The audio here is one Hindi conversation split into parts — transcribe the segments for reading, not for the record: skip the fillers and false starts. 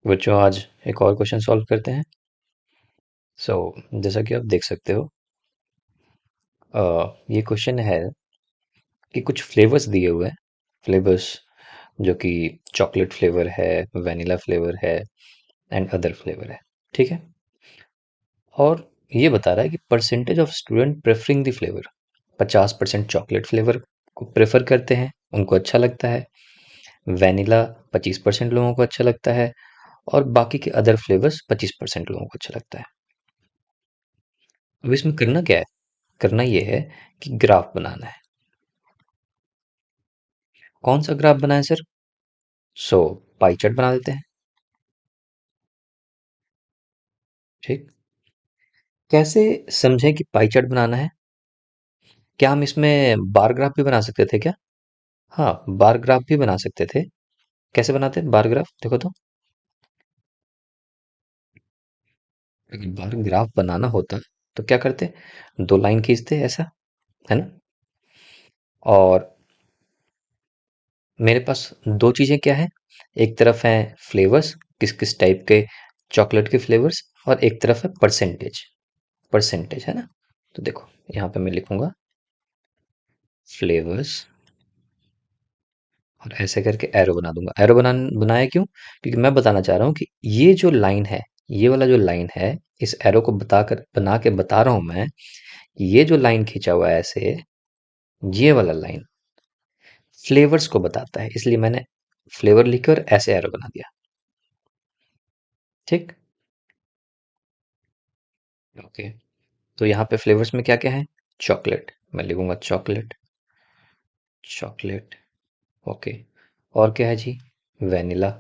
बच्चों आज एक और क्वेश्चन सॉल्व करते हैं। सो जैसा कि आप देख सकते हो, ये क्वेश्चन है कि कुछ फ्लेवर्स दिए हुए हैं। फ्लेवर्स जो कि चॉकलेट फ्लेवर है, वनीला फ्लेवर है एंड अदर फ्लेवर है। ठीक है। और ये बता रहा है कि percentage of student preferring the flavour. 50% chocolate flavour को प्रेफर करते हैं, उनको अच्छा लगता है। वनीला 25% लोगों को अच्छा लगता है और बाकी के अदर फ्लेवर्स 25% लोगों को अच्छा लगता है। अब इसमें करना क्या है? करना ये है कि ग्राफ बनाना है। कौन सा ग्राफ बनाए सर? सो पाई चार्ट बना देते हैं। ठीक। कैसे समझें कि पाई चार्ट बनाना है? क्या हम इसमें बार ग्राफ भी बना सकते थे क्या? हाँ, बार ग्राफ भी बना सकते थे। कैसे बनाते हैं बार ग्राफ, देखो तो। अगर बार ग्राफ बनाना होता तो क्या करते? दो लाइन खींचते ऐसा, है ना। और मेरे पास दो चीजें क्या है? एक तरफ है फ्लेवर्स, किस किस टाइप के चॉकलेट के फ्लेवर्स, और एक तरफ है परसेंटेज। परसेंटेज है ना। तो देखो, यहाँ पे मैं लिखूंगा फ्लेवर्स और ऐसे करके एरो बना दूंगा। एरो बनाया क्यों? क्योंकि मैं बताना चाह रहा हूँ कि ये जो लाइन है, ये वाला जो लाइन है, इस एरो को बना के बता रहा हूं मैं कि ये जो लाइन खींचा हुआ है ऐसे, ये वाला लाइन फ्लेवर्स को बताता है, इसलिए मैंने फ्लेवर लिखे और ऐसे एरो बना दिया। ठीक। ओके। तो यहाँ पे फ्लेवर्स में क्या क्या है? चॉकलेट, मैं लिखूंगा चॉकलेट। चॉकलेट। ओके। और क्या है जी? वेनिला,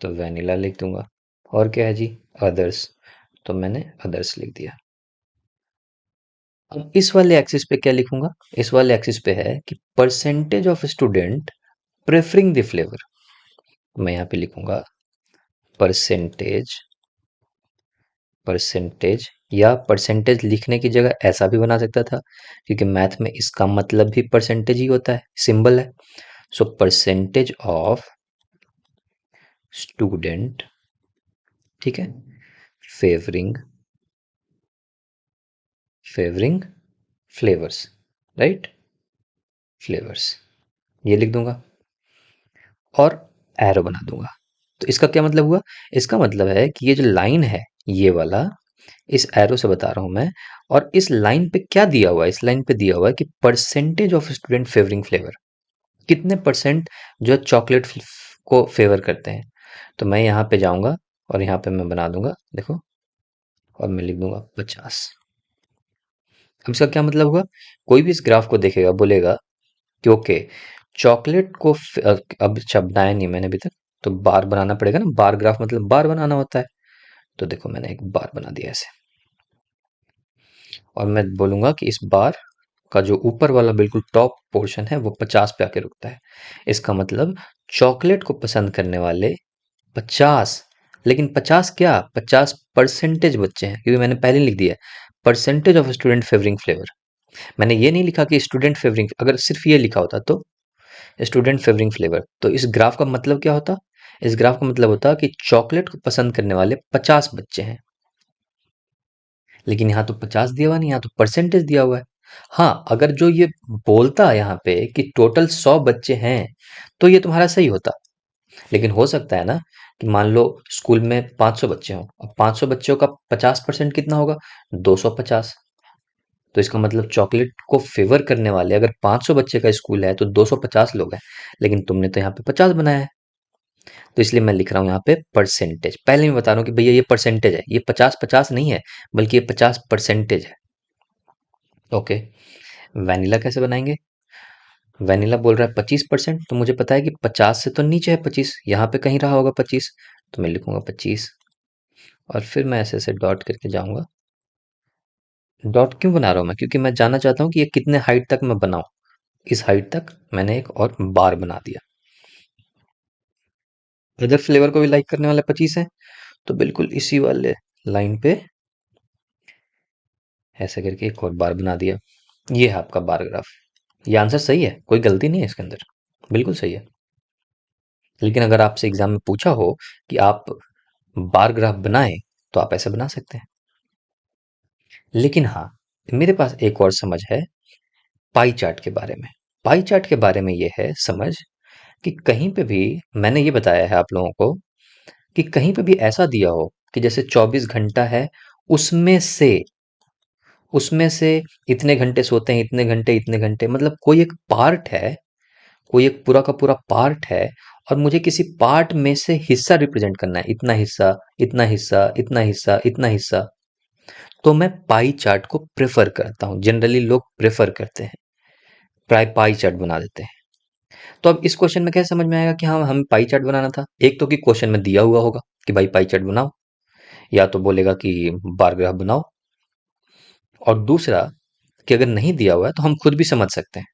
तो वेनिला लिख दूंगा। और क्या है जी? अदर्स, तो मैंने अदर्स लिख दिया। अब इस वाले एक्सिस पे क्या लिखूंगा? इस वाले एक्सिस पे है कि percentage of student preferring the flavour. मैं यहाँ पे लिखूंगा परसेंटेज। परसेंटेज, या परसेंटेज लिखने की जगह ऐसा भी बना सकता था, क्योंकि मैथ में इसका मतलब भी परसेंटेज ही होता है, सिंबल है। सो परसेंटेज ऑफ स्टूडेंट, ठीक है, favouring, favouring flavours, right, flavours, ये लिख दूंगा और एरो बना दूंगा। तो इसका क्या मतलब हुआ? इसका मतलब है कि ये जो लाइन है, ये वाला, इस एरो से बता रहा हूं मैं। और इस लाइन पे क्या दिया हुआ है? इस लाइन पे दिया हुआ है कि percentage of student favouring flavour, कितने परसेंट जो है चॉकलेट को फेवर करते हैं। तो मैं यहाँ पे जाऊंगा और यहाँ पे मैं बना दूंगा, देखो, और मैं लिख दूंगा 50। अब इसका क्या मतलब हुआ? कोई भी इस ग्राफ को देखेगा बोलेगा कि ओके, चॉकलेट को अब अच्छा बनाया नहीं मैंने अभी तक, तो बार बनाना पड़ेगा ना। बार ग्राफ मतलब बार बनाना होता है। तो देखो, मैंने एक बार बना दिया ऐसे, और मैं बोलूंगा कि इस बार का जो ऊपर वाला बिल्कुल टॉप पोर्शन है वो 50 पे आके रुकता है। इसका मतलब चॉकलेट को पसंद करने वाले 50, लेकिन 50 क्या, 50% बच्चे हैं, क्योंकि मैंने पहले लिख दिया है percentage of student favouring flavour. मैंने ये नहीं लिखा कि स्टूडेंट फेवरिंग, अगर सिर्फ ये लिखा होता तो स्टूडेंट फेवरिंग फ्लेवर, तो इस ग्राफ का मतलब क्या होता? इस ग्राफ का मतलब होता कि चॉकलेट को पसंद करने वाले 50 बच्चे हैं। लेकिन यहाँ तो 50 दिया हुआ नहीं, यहाँ तो परसेंटेज दिया हुआ है। हाँ, अगर जो ये बोलता यहाँ पे कि टोटल 100 बच्चे हैं, तो ये तुम्हारा सही होता। लेकिन हो सकता है ना कि मान लो स्कूल में 500 बच्चे हों, अब 500 बच्चों का 50% कितना होगा? 250। तो इसका मतलब चॉकलेट को फेवर करने वाले अगर 500 बच्चे का स्कूल है तो 250 लोग हैं। लेकिन तुमने तो यहाँ पे 50 बनाया है, तो इसलिए मैं लिख रहा हूँ यहाँ पे परसेंटेज। पहले मैं बता रहा हूँ कि भैया ये परसेंटेज है, ये 50-50 नहीं है, बल्कि ये 50% है। ओके। वैनिला कैसे बनाएंगे? वैनिला बोल रहा है 25%, तो मुझे पता है कि 50 से तो नीचे है 25, यहाँ पे कहीं रहा होगा 25, तो मैं लिखूंगा 25। और फिर मैं ऐसे ऐसे डॉट करके जाऊंगा। डॉट क्यों बना रहा हूँ मैं? क्योंकि मैं जानना चाहता हूँ कि ये कितने हाइट तक मैं बनाऊं। इस हाइट तक मैंने एक और बार बना दिया। अदर फ्लेवर को भी लाइक करने वाले 25 है, तो बिल्कुल इसी वाले लाइन पे ऐसे करके एक और बार बना दिया। ये है आपका बार ग्राफ। ये आंसर सही है, कोई गलती नहीं है इसके अंदर, बिल्कुल सही है। लेकिन अगर आपसे एग्जाम में पूछा हो कि आप बार ग्राफ बनाएं, तो आप ऐसे बना सकते हैं। लेकिन हाँ, मेरे पास एक और समझ है पाई चार्ट के बारे में। पाई चार्ट के बारे में ये है समझ कि कहीं पे भी, मैंने ये बताया है आप लोगों को, कि कहीं पे भी ऐसा दिया हो कि जैसे 24 घंटा है, उसमें से उसमें से इतने घंटे सोते हैं, इतने घंटे, मतलब कोई एक पार्ट है, कोई एक पूरा का पूरा पार्ट है, और मुझे किसी पार्ट में से हिस्सा रिप्रेजेंट करना है, इतना हिस्सा, इतना हिस्सा, इतना हिस्सा, इतना हिस्सा, तो मैं पाई चार्ट को प्रेफर करता हूं। जनरली लोग प्रेफर करते हैं, प्राय पाई चार्ट बना देते हैं। तो अब इस क्वेश्चन में कैसे समझ में आएगा कि हाँ हमें पाई चार्ट बनाना था? एक तो कि क्वेश्चन में दिया हुआ होगा कि भाई पाई चार्ट बनाओ, या तो बोलेगा कि बार ग्राफ बनाओ, और दूसरा कि अगर नहीं दिया हुआ है तो हम खुद भी समझ सकते हैं।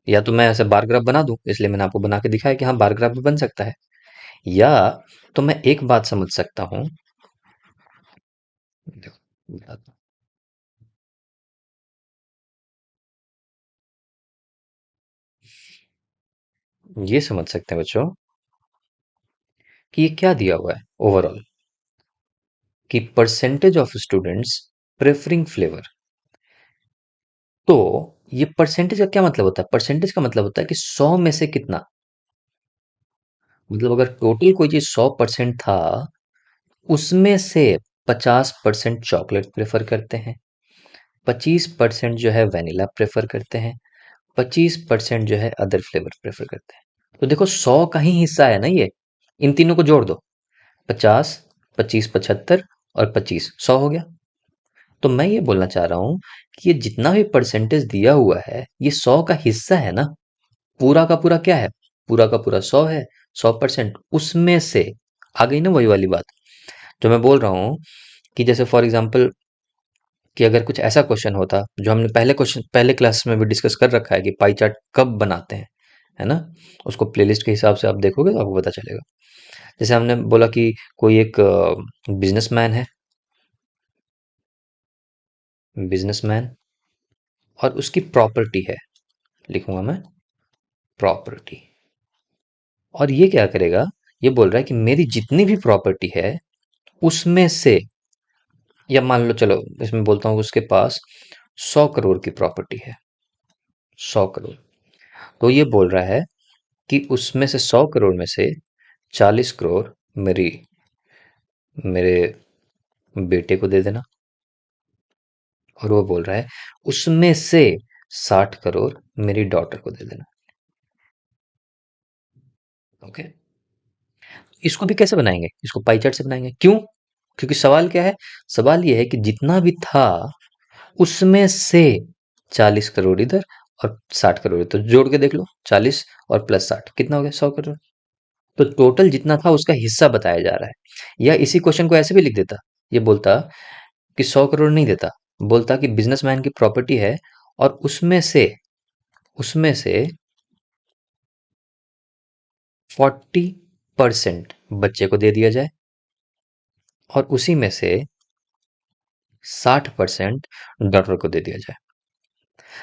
या तो मैं ऐसे बार ग्राफ बना दूं, इसलिए मैंने आपको बना के दिखाया कि हाँ बार ग्राफ भी बन सकता है, या तो मैं एक बात समझ सकता हूं। देखो, बताता हूं। ये समझ सकते हैं बच्चों कि ये क्या दिया हुआ है ओवरऑल, कि percentage of students preferring flavour. तो ये परसेंटेज का क्या मतलब होता है? परसेंटेज का मतलब होता है कि 100 में से कितना, मतलब अगर टोटल कोई चीज 100% था, उसमें से 50% चॉकलेट प्रेफर करते हैं, 25% जो है वेनिला प्रेफर करते हैं, 25% जो है अदर फ्लेवर प्रेफर करते हैं। तो देखो 100 का ही हिस्सा है ना ये, इन तीनों को जोड़ दो, 50, 25, 75 और 25, 100 हो गया। तो मैं ये बोलना चाह रहा हूं कि ये जितना भी परसेंटेज दिया हुआ है, ये 100 का हिस्सा है ना। पूरा का पूरा क्या है? पूरा का पूरा 100 है, 100%। उसमें से आ गई ना वही वाली बात जो मैं बोल रहा हूँ, कि जैसे फॉर एग्जांपल, कि अगर कुछ ऐसा क्वेश्चन होता जो हमने पहले क्लास में भी डिस्कस कर रखा है कि पाई चार्ट कब बनाते हैं, है ना? उसको प्लेलिस्ट के हिसाब से आप देखोगे तो आपको पता चलेगा। जैसे हमने बोला कि कोई एक बिजनेसमैन है, बिजनेसमैन, और उसकी प्रॉपर्टी है, लिखूंगा मैं प्रॉपर्टी। और ये क्या करेगा? ये बोल रहा है कि मेरी जितनी भी प्रॉपर्टी है उसमें से, या मान लो चलो इसमें बोलता हूँ उसके पास 100 करोड़ की प्रॉपर्टी है, 100 करोड़। तो ये बोल रहा है कि उसमें से 100 करोड़ में से 40 करोड़ मेरी मेरे बेटे को दे देना, और वो बोल रहा है उसमें से 60 करोड़ मेरी डॉटर को दे देना। ओके, इसको भी कैसे बनाएंगे? इसको पाई चार्ट से बनाएंगे। क्यों? क्योंकि सवाल क्या है? सवाल ये है कि जितना भी था उसमें से 40 करोड़ इधर और 60 करोड़ इधर, तो जोड़ के देख लो, 40 और प्लस 60 कितना हो गया? 100 करोड़। तो टोटल जितना था उसका हिस्सा बताया जा रहा है। या इसी क्वेश्चन को ऐसे भी लिख देता, ये बोलता कि 100 करोड़ नहीं देता, बोलता कि बिजनेसमैन की प्रॉपर्टी है, और उसमें से 40% बच्चे को दे दिया जाए, और उसी में से 60% डॉक्टर को दे दिया जाए।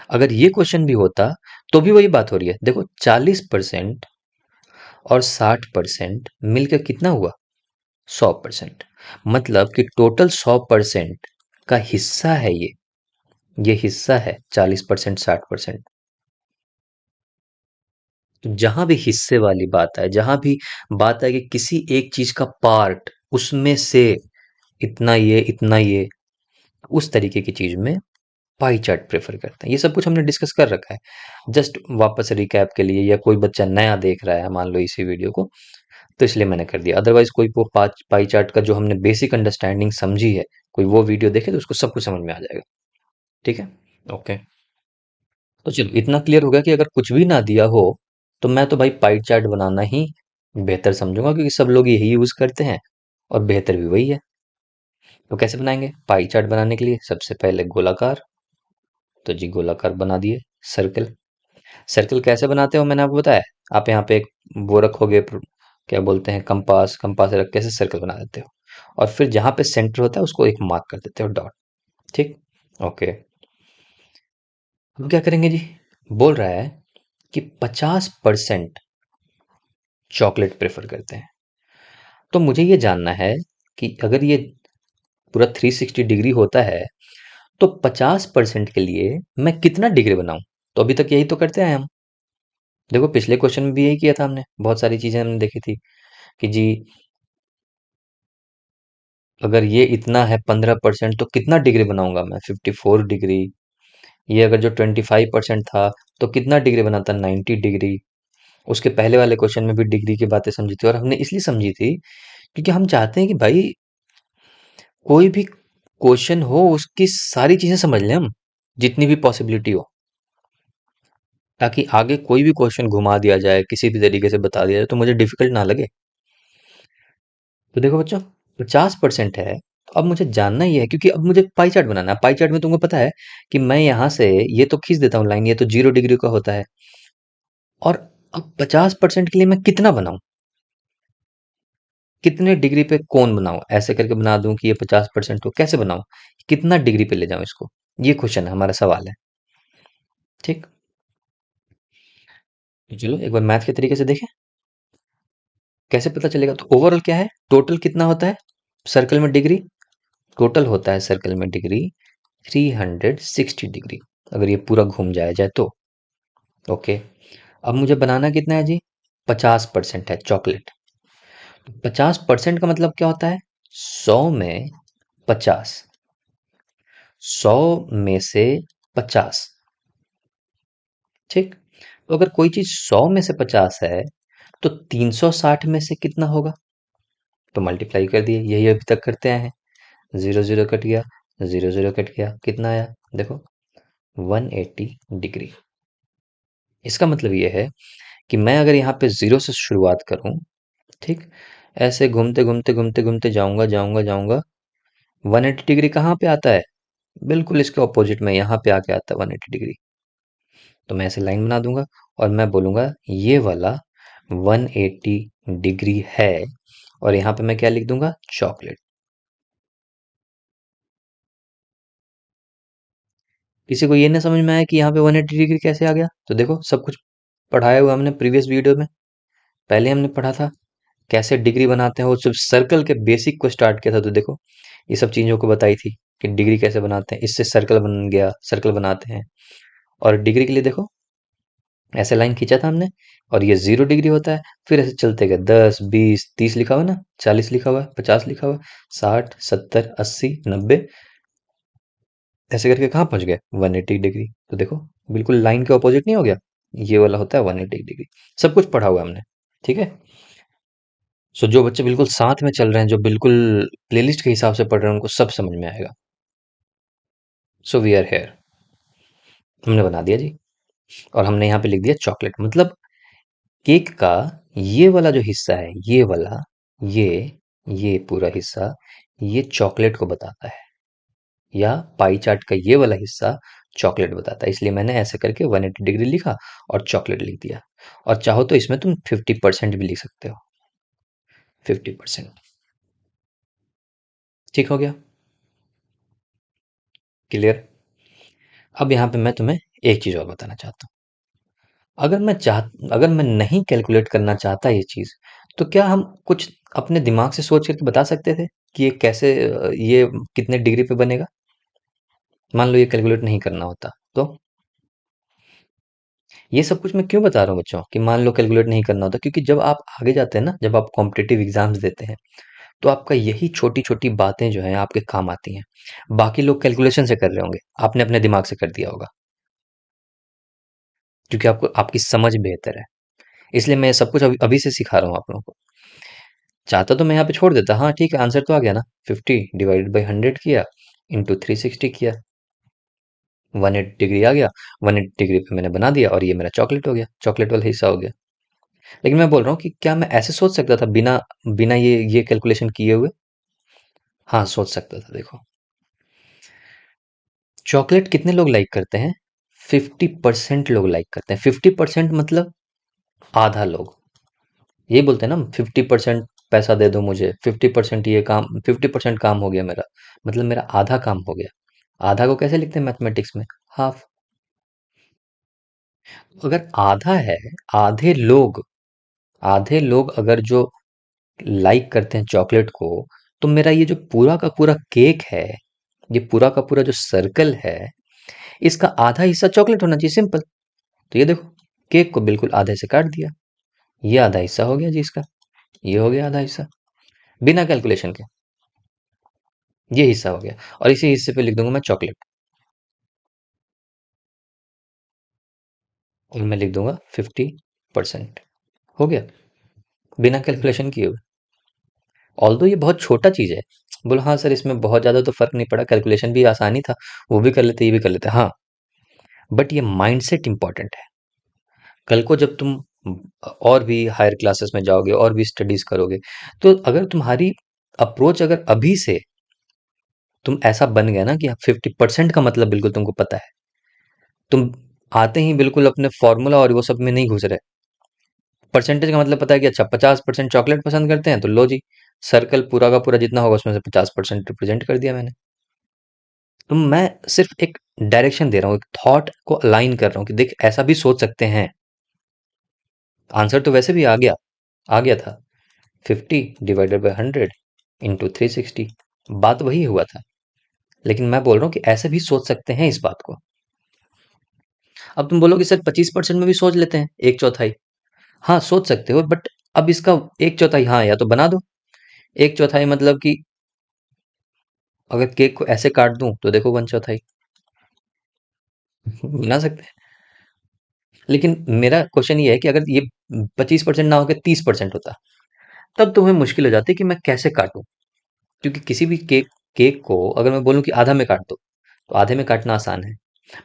अगर ये क्वेश्चन भी होता तो भी वही बात हो रही है। देखो 40% और 60% मिलकर कितना हुआ? 100%। मतलब कि टोटल 100% का हिस्सा है ये हिस्सा है 40%, 60%। तो जहां भी हिस्से वाली बात है, जहां भी बात है कि किसी एक चीज का पार्ट, उसमें से इतना ये, उस तरीके की चीज में पाई चार्ट प्रेफर करते हैं। ये सब कुछ हमने डिस्कस कर रखा है। जस्ट वापस रिकैप के लिए, या कोई बच्चा नया देख रहा है मान लो इसी वीडियो को, तो इसलिए मैंने कर दिया। अदरवाइज कोई वो पाई चार्ट का जो हमने बेसिक अंडरस्टैंडिंग समझी है, कोई वो वीडियो देखे तो उसको सब कुछ समझ में आ जाएगा। ठीक है, ओके। तो चलो इतना क्लियर हो गया कि अगर कुछ भी ना दिया हो तो मैं तो भाई पाई चार्ट बनाना ही बेहतर समझूंगा, क्योंकि सब लोग यही यूज करते हैं और बेहतर भी वही है। तो कैसे बनाएंगे पाई चार्ट? बनाने के लिए सबसे पहले गोलाकार, तो जी गोलाकार बना दिए। सर्कल, सर्कल कैसे बनाते हो मैंने आपको बताया। आप यहाँ पे एक वो रखोगे, क्या बोलते हैं, कंपास, कंपास रख के ऐसे सर्कल बना देते हो, और फिर जहां पे सेंटर होता है उसको एक मार्क कर देते हो, डॉट। ठीक, ओके। अब क्या करेंगे जी? बोल रहा है कि 50%, चॉकलेट प्रेफर करते हैं। तो मुझे ये जानना है कि अगर ये पूरा 360 डिग्री होता है तो 50% के लिए मैं कितना डिग्री बनाऊं? तो अभी तक यही तो करते आए हम। देखो पिछले क्वेश्चन में भी यही किया था हमने, बहुत सारी चीजें हमने देखी थी कि जी अगर ये इतना है 15% तो कितना डिग्री बनाऊंगा मैं? 54 डिग्री। ये अगर जो 25% था तो कितना डिग्री बनाता? 90 डिग्री। उसके पहले वाले क्वेश्चन में भी डिग्री की बातें समझी थी, और हमने इसलिए समझी थी क्योंकि हम चाहते हैं कि भाई कोई भी क्वेश्चन हो उसकी सारी चीजें समझ लें हम, जितनी भी पॉसिबिलिटी हो, ताकि आगे कोई भी क्वेश्चन घुमा दिया जाए, किसी भी तरीके से बता दिया जाए तो मुझे डिफिकल्ट ना लगे। तो देखो बच्चों, 50% है। तो अब मुझे जानना ही है, क्योंकि अब मुझे पाई चार्ट बनाना है। पाई चार्ट में तुमको पता है कि मैं यहाँ से ये तो खींच देता हूँ लाइन, ये तो 0 डिग्री का होता है। और अब 50% के लिए मैं कितना बनाऊं? कितने डिग्री पे कोण बनाऊं? ऐसे करके बना दूं कि ये 50% हो, कैसे बनाऊं? कितना डिग्री पे ले जाऊं इसको? ये क्वेश्चन है, हमारा सवाल है। ठीक। तो चलो एक बार मैथ के तरीके से देखें कैसे पता चलेगा। तो ओवरऑल क्या है, टोटल कितना होता है सर्कल में डिग्री? टोटल होता है सर्कल में डिग्री 360 डिग्री, अगर ये पूरा घूम जाया जाए तो। ओके। अब मुझे बनाना कितना है जी? 50% है चॉकलेट। 50% का मतलब क्या होता है? 100 में 50। 100 में से 50। ठीक। तो अगर कोई चीज 100 में से 50 है तो 360 में से कितना होगा? तो मल्टीप्लाई कर दिए, यही अभी तक करते आए हैं। 0 0 कट गया, 0 0 कट गया, कितना आया देखो? 180 डिग्री। इसका मतलब ये है कि मैं अगर यहाँ पे 0 से शुरुआत करूँ, ठीक, ऐसे घूमते घूमते घूमते घूमते जाऊंगा जाऊंगा जाऊंगा, 180 डिग्री कहाँ पे आता है? बिल्कुल इसके ऑपोजिट में यहाँ पे आके आता है 180 डिग्री। तो मैं ऐसे लाइन बना दूंगा और मैं बोलूंगा ये वाला 180 डिग्री है, और यहाँ पे मैं क्या लिख दूंगा? चॉकलेट। किसी को ये नहीं समझ में आया कि यहाँ पे 180 डिग्री कैसे आ गया? तो देखो सब कुछ पढ़ाया हुआ हमने प्रीवियस वीडियो में। पहले हमने पढ़ा था कैसे डिग्री बनाते हैं, वो सिर्फ सर्कल के बेसिक को स्टार्ट किया था। तो देखो ये सब चीजों को बताई थी कि डिग्री कैसे बनाते हैं, इससे सर्कल बन गया, सर्कल बनाते हैं। और डिग्री के लिए देखो ऐसे लाइन खींचा था हमने, और ये 0 डिग्री होता है। फिर ऐसे चलते गए, 10 20 30 लिखा हुआ है ना, 40 लिखा हुआ है, 50 लिखा हुआ है, 60 70 80 90, ऐसे करके कहाँ पहुंच गए? 180 डिग्री। तो देखो बिल्कुल लाइन के ऑपोजिट नहीं हो गया? ये वाला होता है 180 डिग्री। सब कुछ पढ़ा हुआ है हमने। ठीक है। सो जो बच्चे बिल्कुल साथ में चल रहे हैं, जो बिल्कुल प्लेलिस्ट के हिसाब से पढ़ रहे हैं, उनको सब समझ में आएगा। सो वी आर हेयर, हमने बना दिया जी। और हमने यहाँ पे लिख दिया चॉकलेट। मतलब केक का ये वाला जो हिस्सा है, ये वाला, ये ये पूरा हिस्सा, ये चॉकलेट को बताता है, या पाई चार्ट का ये वाला हिस्सा चॉकलेट बताता है। इसलिए मैंने ऐसे करके 180 डिग्री लिखा और चॉकलेट लिख दिया। और चाहो तो इसमें तुम 50% भी लिख सकते हो। 50%। ठीक हो गया? क्लियर? अब यहाँ पे मैं तुम्हें एक चीज और बताना चाहता हूँ। अगर मैं नहीं कैलकुलेट करना चाहता ये चीज, तो क्या हम कुछ अपने दिमाग से सोच करके बता सकते थे कि ये कैसे, ये कितने डिग्री पे बनेगा? मान लो ये कैलकुलेट नहीं करना होता तो। ये सब कुछ मैं क्यों बता रहा हूँ बच्चों कि मान लो कैलकुलेट नहीं करना होता? क्योंकि जब आप आगे जाते हैं ना, जब आप कॉम्पिटिटिव एग्जाम्स देते हैं, तो आपका यही छोटी छोटी बातें जो हैं आपके काम आती हैं। बाकी लोग कैलकुलेशन से कर रहे होंगे, आपने अपने दिमाग से कर दिया होगा, क्योंकि आपको आपकी समझ बेहतर है। इसलिए मैं ये सब कुछ अभी अभी से सिखा रहा हूँ आप लोगों को। चाहता तो मैं यहाँ पे छोड़ देता, हाँ ठीक है, आंसर तो आ गया ना, 50 डिवाइडेड बाई 100 किया, इंटू 360 किया, 180 डिग्री आ गया। 180 डिग्री पे मैंने बना दिया और ये मेरा चॉकलेट हो गया, चॉकलेट वाला हिस्सा हो गया। लेकिन मैं बोल रहा हूँ कि क्या मैं ऐसे सोच सकता था बिना बिना ये कैलकुलेशन किए हुए? हाँ सोच सकता था। देखो चॉकलेट कितने लोग लाइक करते हैं? 50% लोग लाइक करते हैं। 50% मतलब आधा लोग। यही बोलते हैं ना, 50% पैसा दे दो मुझे, 50% ये काम, 50% काम हो गया मेरा, मतलब मेरा आधा काम हो गया। आधा को कैसे लिखते हैं मैथमेटिक्स में? हाफ। अगर आधा है, आधे लोग आधे लोग अगर जो लाइक करते हैं चॉकलेट को, तो मेरा ये जो पूरा का पूरा केक है, ये पूरा का पूरा जो सर्कल है, इसका आधा हिस्सा चॉकलेट होना चाहिए, सिंपल। तो ये देखो, केक को बिल्कुल आधे से काट दिया, ये आधा हिस्सा हो गया जी इसका, ये हो गया आधा हिस्सा, बिना कैलकुलेशन के ये हिस्सा हो गया। और इसी हिस्से पे लिख दूंगा मैं चॉकलेट, और मैं लिख दूंगा 50%। हो गया, बिना कैलकुलेशन किए हुए। ऑल्दो ये बहुत छोटा चीज है। बोलो हाँ सर, इसमें बहुत ज्यादा तो फर्क नहीं पड़ा, कैलकुलेशन भी आसानी था, वो भी कर लेते, ये भी कर लेते, हाँ। बट ये माइंडसेट इंपॉर्टेंट है। कल को जब तुम और भी हायर क्लासेस में जाओगे और भी स्टडीज करोगे, तो अगर तुम्हारी अप्रोच अगर अभी से तुम ऐसा बन गया ना कि 50% का मतलब बिल्कुल तुमको पता है, तुम आते ही बिल्कुल अपने फॉर्मूला और वो सब में नहीं घुस रहे, परसेंटेज का मतलब पता है कि अच्छा 50% चॉकलेट पसंद करते हैं, तो लो जी, सर्कल पूरा का पूरा जितना होगा उसमें से 50% रिप्रेजेंट कर दिया मैंने। तो मैं सिर्फ एक डायरेक्शन दे रहा हूँ, एक थॉट को अलाइन कर रहा हूँ कि देख ऐसा भी सोच सकते हैं। आंसर तो वैसे भी आ गया था, 50/100 इंटू 360, बात वही हुआ था। लेकिन मैं बोल रहा हूँ कि ऐसे भी सोच सकते हैं इस बात को। अब तुम बोलोगे सर 25% में भी सोच लेते हैं, एक चौथाई। हाँ सोच सकते हो, बट अब इसका एक चौथाई, हाँ या तो बना दो। एक चौथाई मतलब कि अगर केक को ऐसे काट दूं तो देखो 1/4 बना सकते हैं। लेकिन मेरा क्वेश्चन ये है कि अगर ये 25% ना होकर 30% होता, तब तुम्हें मुश्किल हो जाती कि मैं कैसे काटूं। क्योंकि किसी भी केक केक को अगर मैं बोलूं कि आधा में काट दो, तो आधे में काटना आसान है।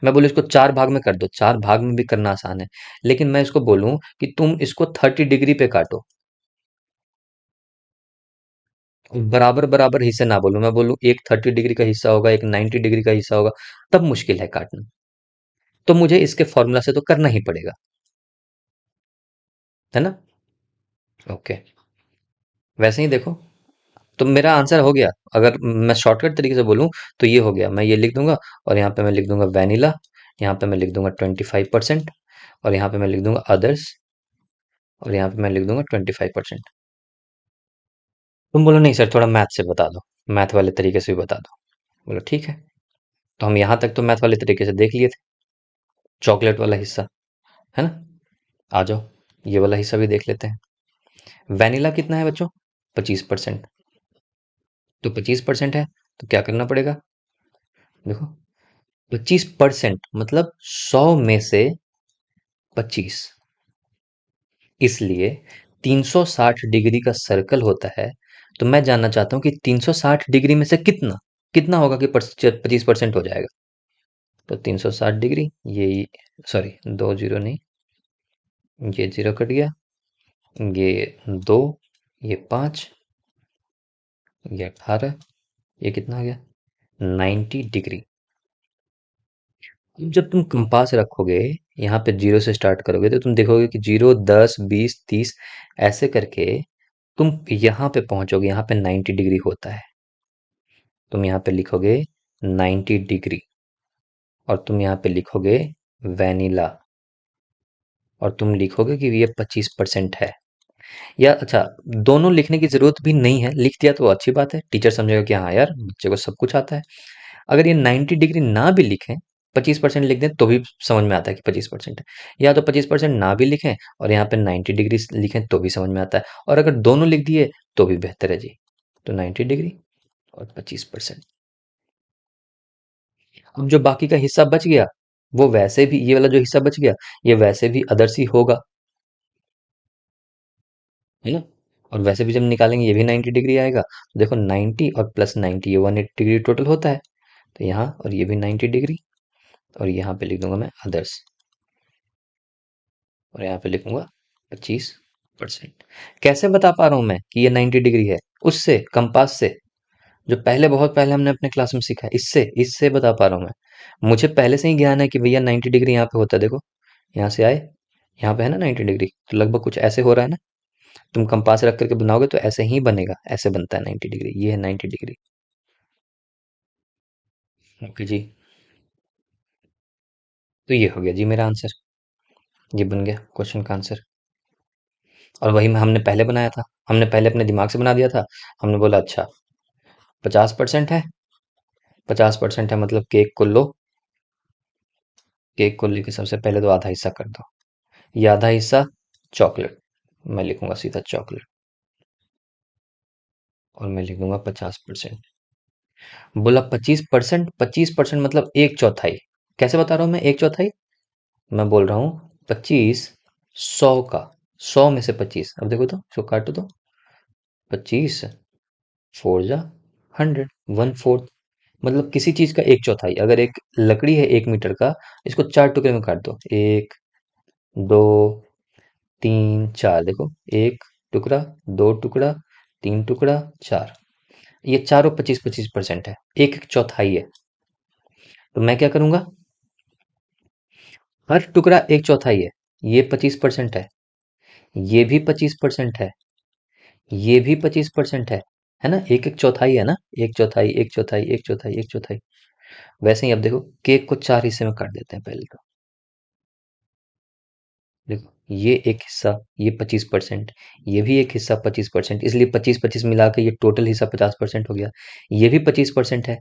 मैं बोलूं इसको 4 भाग में कर दो, 4 भाग में भी करना आसान है। लेकिन मैं इसको बोलूं कि तुम इसको 30 डिग्री पे काटो, बराबर बराबर हिस्से ना बोलूं, मैं बोलूं एक 30 डिग्री का हिस्सा होगा, एक 90 डिग्री का हिस्सा होगा, तब मुश्किल है काटना। तो मुझे इसके फॉर्मूला से तो करना ही पड़ेगा, है ना। ओके, वैसे ही देखो, तो मेरा आंसर हो गया। अगर मैं शॉर्टकट तरीके से बोलूं तो ये हो गया, मैं ये लिख दूंगा, और यहाँ पे मैं लिख दूंगा वैनिला, यहाँ पे मैं लिख दूंगा 25%, और यहाँ पे मैं लिख दूंगा अदर्स, और यहाँ पे मैं लिख दूंगा 25%। तुम बोलो नहीं सर, थोड़ा मैथ से बता दो, मैथ वाले तरीके से भी बता दो। बोलो ठीक है। तो हम यहाँ तक तो मैथ वाले तरीके से देख लिए थे, चॉकलेट वाला हिस्सा, है ना। आ जाओ, ये वाला हिस्सा भी देख लेते हैं। वैनिला कितना है बच्चों? 25%। तो 25% है, तो क्या करना पड़ेगा? देखो, 25% मतलब 100 में से 25, इसलिए 360 डिग्री का सर्कल होता है। तो मैं जानना चाहता हूँ कि 360 डिग्री में से कितना कितना होगा कि 25% हो जाएगा। तो 360 डिग्री, ये, सॉरी, दो जीरो नहीं, ये जीरो कट गया, ये दो, ये 5, ये 18, ये कितना आ गया? 90 डिग्री। जब तुम कंपास रखोगे, यहाँ पे जीरो से स्टार्ट करोगे, तो तुम देखोगे कि 0, 10, 20, 30 ऐसे करके तुम यहाँ पे पहुंचोगे, यहाँ पे 90 डिग्री होता है। तुम यहाँ पे लिखोगे 90 डिग्री, और तुम यहाँ पे लिखोगे वैनिला, और तुम लिखोगे कि ये 25% है। या अच्छा, दोनों लिखने की जरूरत भी नहीं है, लिख दिया तो अच्छी बात है, टीचर समझेगा कि हाँ यार बच्चे को सब कुछ आता है। अगर ये 90 डिग्री ना भी लिखें, 25% लिख दें, तो भी समझ में आता है कि 25% है। या तो 25% ना भी लिखें और यहाँ पे 90 डिग्री लिखें, तो भी समझ में आता है। और अगर दोनों लिख दिए तो भी बेहतर है जी। तो 90 डिग्री और 25%। अब जो बाकी का हिस्सा बच गया, वो वैसे भी, ये वाला जो हिस्सा बच गया, ये वैसे भी अदर्स ही होगा, है ना। और वैसे भी जब निकालेंगे ये भी 90 डिग्री आएगा, तो देखो 90 और प्लस 90, ये 180 डिग्री टोटल होता है। तो यहाँ और ये भी 90 डिग्री, और यहाँ पे लिख दूंगा मैं अदर्स, और यहाँ पे लिखूंगा 25%। कैसे बता पा रहा हूं मैं कि ये 90 डिग्री है? उससे, कंपास से, जो पहले, बहुत पहले हमने अपने क्लास में सीखा है, इससे इससे बता पा रहा हूं मैं। मुझे पहले से ही ज्ञान है कि भैया 90 डिग्री यहाँ पे होता है, देखो, यहाँ से आए, यहाँ पे है ना 90 डिग्री, तो लगभग कुछ ऐसे हो रहा है ना। तुम कंपास रख करके बनाओगे तो ऐसे ही बनेगा, ऐसे बनता है 90 डिग्री, ये है 90 डिग्री। ओके जी, तो ये हो गया जी मेरा आंसर, ये बन गया क्वेश्चन का आंसर। और वही में हमने पहले बनाया था, हमने पहले अपने दिमाग से बना दिया था। हमने बोला अच्छा 50% है, 50% है मतलब केक को लो, केक को लेके सबसे पहले तो आधा हिस्सा कर दो, ये आधा हिस्सा चॉकलेट, मैं लिखूंगा सीधा चॉकलेट, और मैं लिख दूंगा 50%। बोला 25%, 25% मतलब एक चौथाई। कैसे बता रहा हूँ मैं एक चौथाई? मैं बोल रहा हूँ 25 100 का, 100 में से 25, अब देखो तो 100 काटो तो 25 फोर जा 100, 1/4, मतलब किसी चीज का एक चौथाई। अगर एक लकड़ी है 1 मीटर का, इसको चार टुकड़े में काट दो, एक, दो, तीन, चार, देखो, एक टुकड़ा, दो टुकड़ा, तीन टुकड़ा, चार, ये चारों 25-25% है, एक एक चौथाई है। तो मैं क्या करूंगा, हर टुकड़ा एक चौथाई है, ये 25% है, ये भी 25% है, ये भी 25% है ना, एक एक चौथाई है ना, एक चौथाई, एक चौथाई, एक चौथाई, एक चौथाई। वैसे ही अब देखो, केक को चार हिस्से में काट देते हैं पहले तो। देखो, ये एक हिस्सा, ये 25%, ये भी एक हिस्सा 25%, इसलिए 25-25 मिला के ये टोटल हिस्सा 50% हो गया। ये भी 25% है,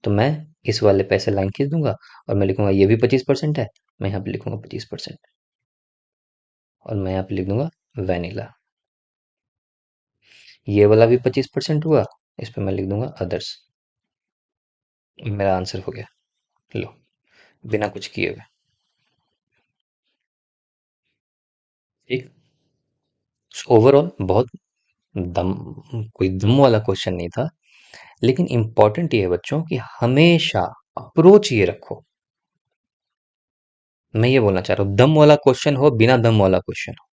तो मैं इस वाले पैसे लाइन खींच दूंगा, और मैं लिखूंगा ये भी 25% है, मैं यहाँ पे लिखूंगा 25%, और मैं यहाँ पे लिख दूंगा वैनिला। ये वाला भी 25% हुआ, इस पे मैं लिख दूंगा अदर्स। मेरा आंसर हो गया, लो, बिना कुछ किए हुए। ठीक, ओवरऑल बहुत दम, कोई दम वाला क्वेश्चन नहीं था, लेकिन इंपॉर्टेंट ये है बच्चों कि हमेशा अप्रोच ये रखो। मैं ये बोलना चाह रहा हूँ, दम वाला क्वेश्चन हो, बिना दम वाला क्वेश्चन हो,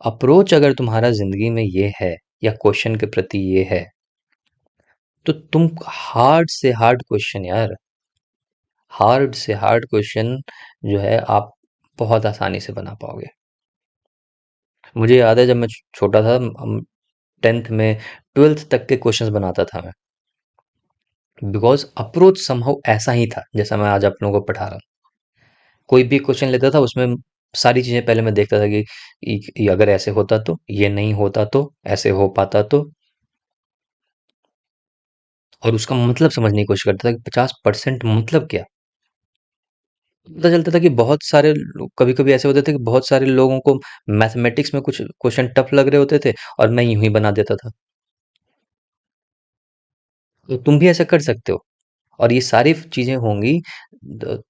अप्रोच अगर तुम्हारा जिंदगी में ये है, या क्वेश्चन के प्रति ये है, तो तुम हार्ड से हार्ड क्वेश्चन यार, हार्ड से हार्ड क्वेश्चन जो है आप बहुत आसानी से बना पाओगे। मुझे याद है जब मैं छोटा था, 10th में, 12th तक के क्वेश्चंस बनाता था मैं, बिकॉज अप्रोच समहाउ ऐसा ही था जैसा मैं आज आप लोगों को पढ़ा रहा हूँ। कोई भी क्वेश्चन लेता था, उसमें सारी चीजें पहले मैं देखता था कि ये अगर ऐसे होता तो, ये नहीं होता तो, ऐसे हो पाता तो, और उसका मतलब समझने की कोशिश करता था कि 50% मतलब क्या। पता चलता था कि बहुत सारे लोग, कभी कभी ऐसे होते थे कि बहुत सारे लोगों को मैथमेटिक्स में कुछ क्वेश्चन टफ लग रहे होते थे, और मैं यूं ही बना देता था। तो तुम भी ऐसा कर सकते हो, और ये सारी चीजें होंगी,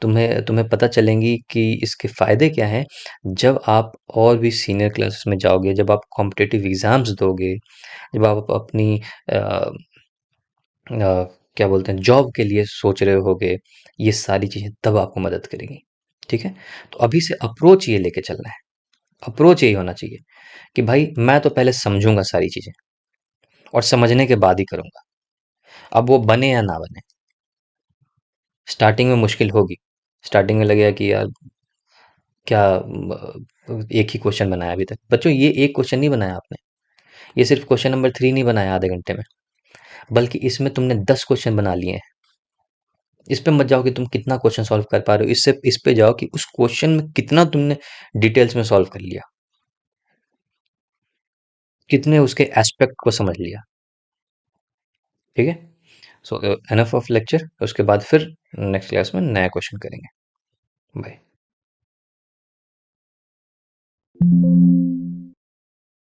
तुम्हें तुम्हें पता चलेंगी कि इसके फायदे क्या हैं जब आप और भी सीनियर क्लासेस में जाओगे, जब आप कॉम्पिटिटिव एग्जाम्स दोगे, जब आप अपनी क्या बोलते हैं, जॉब के लिए सोच रहे होगे, ये सारी चीजें तब आपको मदद करेंगी। ठीक है, तो अभी से अप्रोच ये लेके चलना है, अप्रोच यही होना चाहिए कि भाई मैं तो पहले समझूंगा सारी चीजें, और समझने के बाद ही करूंगा, अब वो बने या ना बने। स्टार्टिंग में मुश्किल होगी, स्टार्टिंग में लगेगा कि यार क्या, एक ही क्वेश्चन बनाया अभी तक। बच्चों, ये एक क्वेश्चन नहीं बनाया आपने, ये सिर्फ क्वेश्चन नंबर 3 नहीं बनाया आधे घंटे में, बल्कि इसमें तुमने 10 क्वेश्चन बना लिए हैं। इस पे मत जाओ कि तुम कितना क्वेश्चन सॉल्व कर पा रहे हो, इससे इस पे जाओ कि उस क्वेश्चन में कितना तुमने डिटेल्स में सॉल्व कर लिया, कितने उसके एस्पेक्ट को समझ लिया। ठीक है, सो एनफ ऑफ लेक्चर, उसके बाद फिर नेक्स्ट क्लास में नया क्वेश्चन करेंगे। बाय।